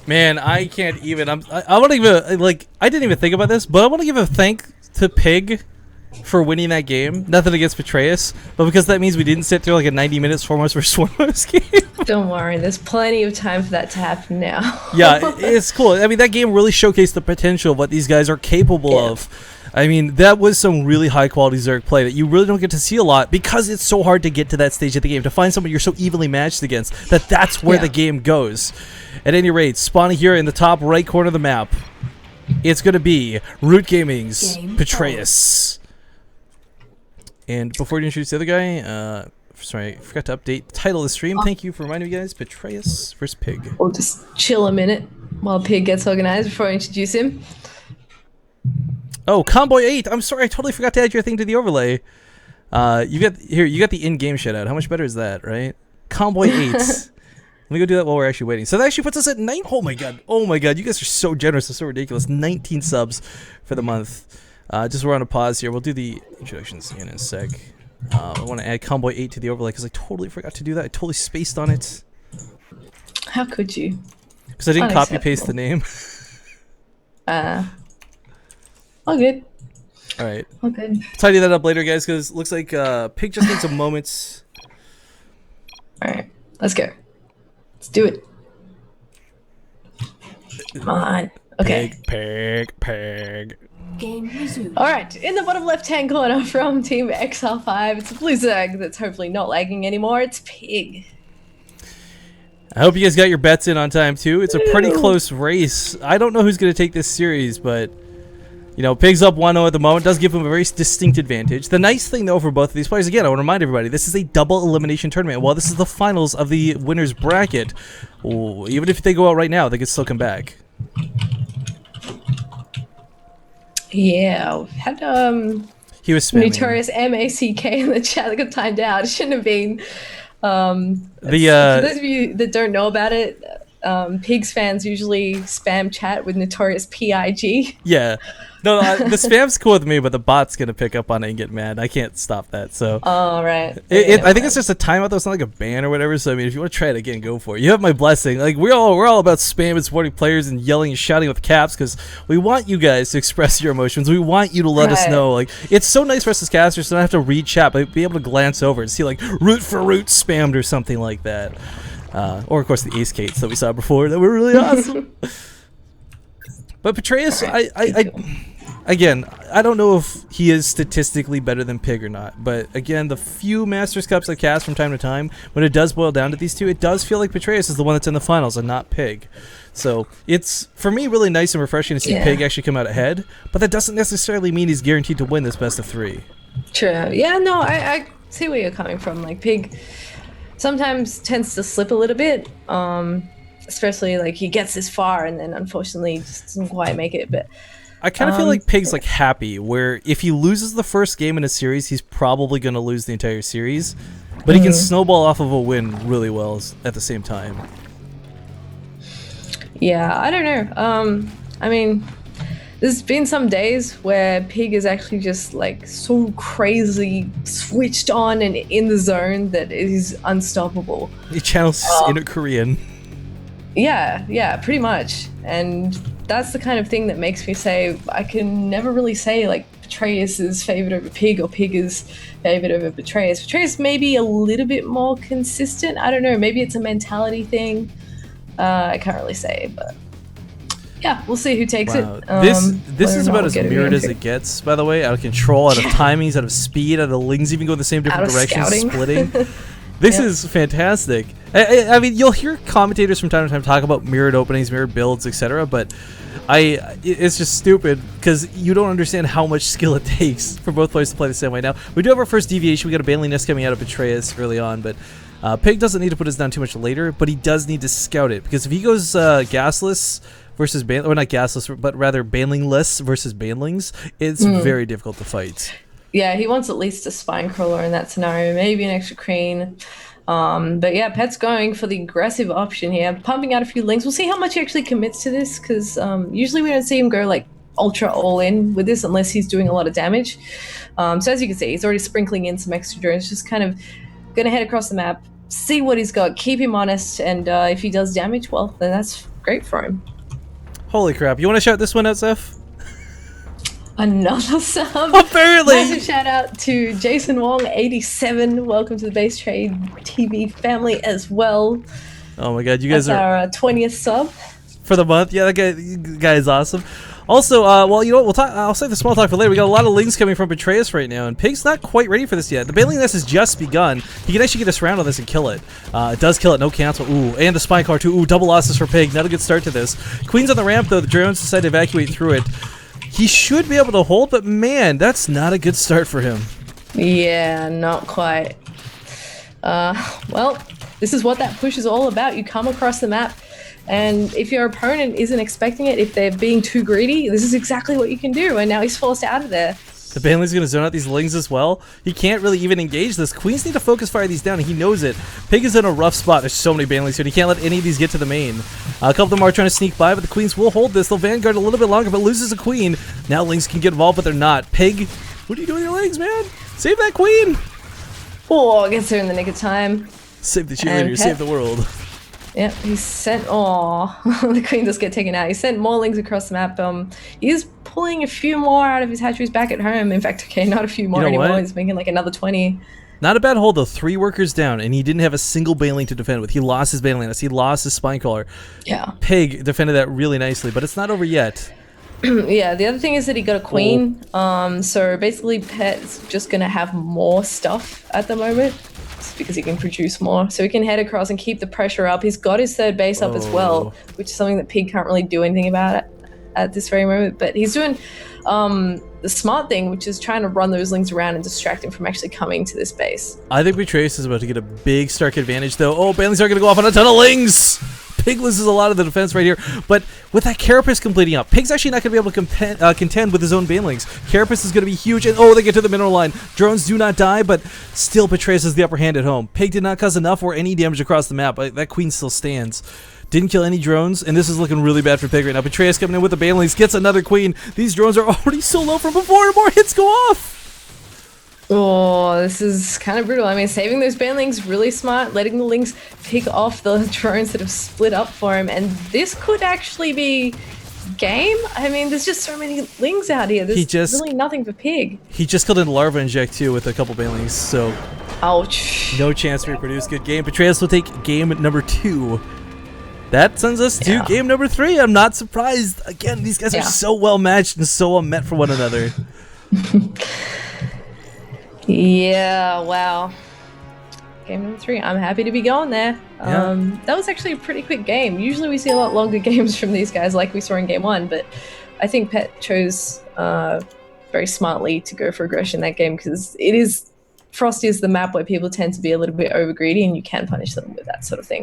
Man, I can't even. I want to give a like. I didn't even think about this, but I want to give a thank to Pig for winning that game. Nothing against Petraeus, but because that means we didn't sit through like a 90 minutes foremost versus foremost game. Don't worry, there's plenty of time for that to happen now. Yeah, it's cool. I mean, that game really showcased the potential of what these guys are capable of. I mean, that was some really high-quality Zerg play that you really don't get to see a lot because it's so hard to get to that stage of the game, to find someone you're so evenly matched against, that's where the game goes. At any rate, spawning here in the top right corner of the map, it's going to be Root Gaming's Petraeus. And before you introduce the other guy, sorry, I forgot to update the title of the stream. Thank you for reminding me, guys. Petraeus versus Pig. We'll just chill a minute while Pig gets organized before I introduce him. Oh, Comboy 8. I'm sorry, I totally forgot to add your thing to the overlay. You got the in-game shout out. How much better is that, right? Comboy 8. Let me go do that while we're actually waiting. So that actually puts us at 9. Oh my god. Oh my god. You guys are so generous. It's so ridiculous. 19 subs for the month. Just we're on a pause here. We'll do the introductions in a sec. I want to add Comboy 8 to the overlay because I totally forgot to do that. I totally spaced on it. How could you? Because I didn't copy-paste the name. All good. All right. All good. Tidy that up later, guys, because it looks like Pig just needs some moments. All right. Let's go. Let's do it. Come on. Okay. Pig. Game resumed. All right. In the bottom left-hand corner from Team XL5, it's a blue Zerg that's hopefully not lagging anymore. It's Pig. I hope you guys got your bets in on time, too. It's a pretty close race. I don't know who's going to take this series, but... You know, Pig's up 1-0 at the moment. Does give him a very distinct advantage. The nice thing, though, for both of these players, again, I want to remind everybody, this is a double elimination tournament. While this is the finals of the winner's bracket, even if they go out right now, they can still come back. Yeah, had he was spamming. Notorious MACK in the chat that got timed out. It shouldn't have been. For those of you that don't know about it, Pigs fans usually spam chat with Notorious PIG. Yeah. No, the spam's cool with me, but the bot's going to pick up on it and get mad. I can't stop that, so... Oh, right. I think it's just a timeout, though. It's not like a ban or whatever, so, I mean, if you want to try it again, go for it. You have my blessing. Like, we're all about spam and supporting players and yelling and shouting with caps, because we want you guys to express your emotions. We want you to let us know. Like, it's so nice for us as casters to not have to read chat, but be able to glance over and see, like, root for root spammed or something like that. Or, of course, the ace cates that we saw before that were really awesome. But Petraeus, again, I don't know if he is statistically better than Pig or not. But, again, the few Masters Cups I cast from time to time, when it does boil down to these two, it does feel like Petraeus is the one that's in the finals and not Pig. So, it's, for me, really nice and refreshing to see Pig actually come out ahead. But that doesn't necessarily mean he's guaranteed to win this best of 3. True. Yeah, no, I see where you're coming from. Like, Pig sometimes tends to slip a little bit, especially like he gets this far and then unfortunately just doesn't quite make it. But I kind of feel like Pig's like happy, where if he loses the first game in a series, he's probably going to lose the entire series, but he can snowball off of a win really well at the same time. Yeah, I don't know. I mean, there's been some days where Pig is actually just like so crazy switched on and in the zone that it is unstoppable. He channels inner Korean. Yeah, pretty much. And that's the kind of thing that makes me say I can never really say like Petraeus is favored over Pig or Pig is favored over Petraeus. Petraeus may be a little bit more consistent. I don't know. Maybe it's a mentality thing. I can't really say, but yeah, we'll see who takes it. This is about as mirrored as it gets, by the way. Out of control, out of timings, out of speed, out of the lings even going the same different directions, splitting. This is fantastic. I mean, you'll hear commentators from time to time talk about mirrored openings, mirrored builds, etc. But it's just stupid because you don't understand how much skill it takes for both players to play the same way. Now, we do have our first deviation. We got a Baneling Nest coming out of Petraeus early on, but Pig doesn't need to put his down too much later, but he does need to scout it, because if he goes gasless versus or not gasless, but rather Banelingless versus Banelings, it's very difficult to fight. Yeah, he wants at least a Spine Crawler in that scenario, maybe an extra Crane. But yeah, Pet's going for the aggressive option here, pumping out a few links. We'll see how much he actually commits to this, because usually we don't see him go like ultra all in with this unless he's doing a lot of damage. So as you can see, he's already sprinkling in some extra drones, just kind of going to head across the map, see what he's got, keep him honest, and if he does damage, well, then that's great for him. Holy crap. You want to shout this one out, Zeph? Another sub. Apparently. Massive shout out to Jason Wong 87. Welcome to the Base Trade TV family as well. Oh my god, you guys That's are our 20th sub for the month. Yeah, that guy is awesome. Also, well, you know what? We'll talk. I'll save the small talk for later. We got a lot of links coming from Petraeus right now, and Pig's not quite ready for this yet. The Baneling Nest has just begun. He can actually get us round on this and kill it. It does kill it, no cancel. Ooh, and a spine car too. Ooh, double losses for Pig. Not a good start to this. Queen's on the ramp though. The drones decide to evacuate through it. He should be able to hold, but man, that's not a good start for him. Yeah, not quite. Well, this is what that push is all about. You come across the map, and if your opponent isn't expecting it, if they're being too greedy, this is exactly what you can do, and now he's forced out of there. The Baneling's going to zone out these lings as well. He can't really even engage this. Queens need to focus fire these down, and he knows it. Pig is in a rough spot. There's so many Banelings here, and he can't let any of these get to the main. A couple of them are trying to sneak by, but the Queens will hold this. They'll Vanguard a little bit longer, but loses a Queen. Now lings can get involved, but they're not. Pig, what are you doing with your lings, man? Save that Queen! Oh, gets there in the nick of time. Save the cheerleader, save the world. Yep, he sent. Oh, the Queen does get taken out. He sent more lings across the map. He's pulling a few more out of his hatcheries back at home. In fact, okay, not a few more anymore. What? He's making like another 20. Not a bad hold though. 3 workers down, and he didn't have a single Baneling to defend with. He lost his Baneling Nest. He lost his Spine Caller. Yeah. Pig defended that really nicely, but it's not over yet. Yeah, the other thing is that he got a Queen. So basically, Pet's just gonna have more stuff at the moment. Because he can produce more, so he can head across and keep the pressure up. He's got his third base up as well, which is something that Pig can't really do anything about at this very moment. But he's doing the smart thing, which is trying to run those lings around and distract him from actually coming to this base. I think Petraeus is about to get a big Stark advantage, though. Oh, Banelings are going to go off on a ton of lings! Pig loses a lot of the defense right here, but with that Carapace completing up, Pig's actually not going to be able to contend with his own Banelings. Carapace is going to be huge, and oh, they get to the mineral line. Drones do not die, but still Petraeus has the upper hand at home. Pig did not cause enough or any damage across the map. That Queen still stands. Didn't kill any drones, and this is looking really bad for Pig right now. Petraeus coming in with the Banelings, gets another Queen. These drones are already so low from before, more hits go off! Oh, this is kind of brutal. I mean, saving those Banelings, really smart, letting the lings pick off the drones that have split up for him, and this could actually be game. I mean, there's just so many lings out here. There's really nothing for Pig. He just killed in Larva Inject too with a couple Banelings, so... Ouch. No chance to reproduce. Good game. Petraeus will take game number 2. That sends us to game number 3. I'm not surprised. Again, these guys are so well matched and so well met for one another. Yeah, wow. Game number 3. I'm happy to be going there. That was actually a pretty quick game. Usually we see a lot longer games from these guys like we saw in game 1, but I think Pet chose very smartly to go for aggression that game because Frost is the map where people tend to be a little bit over greedy and you can punish them with that sort of thing.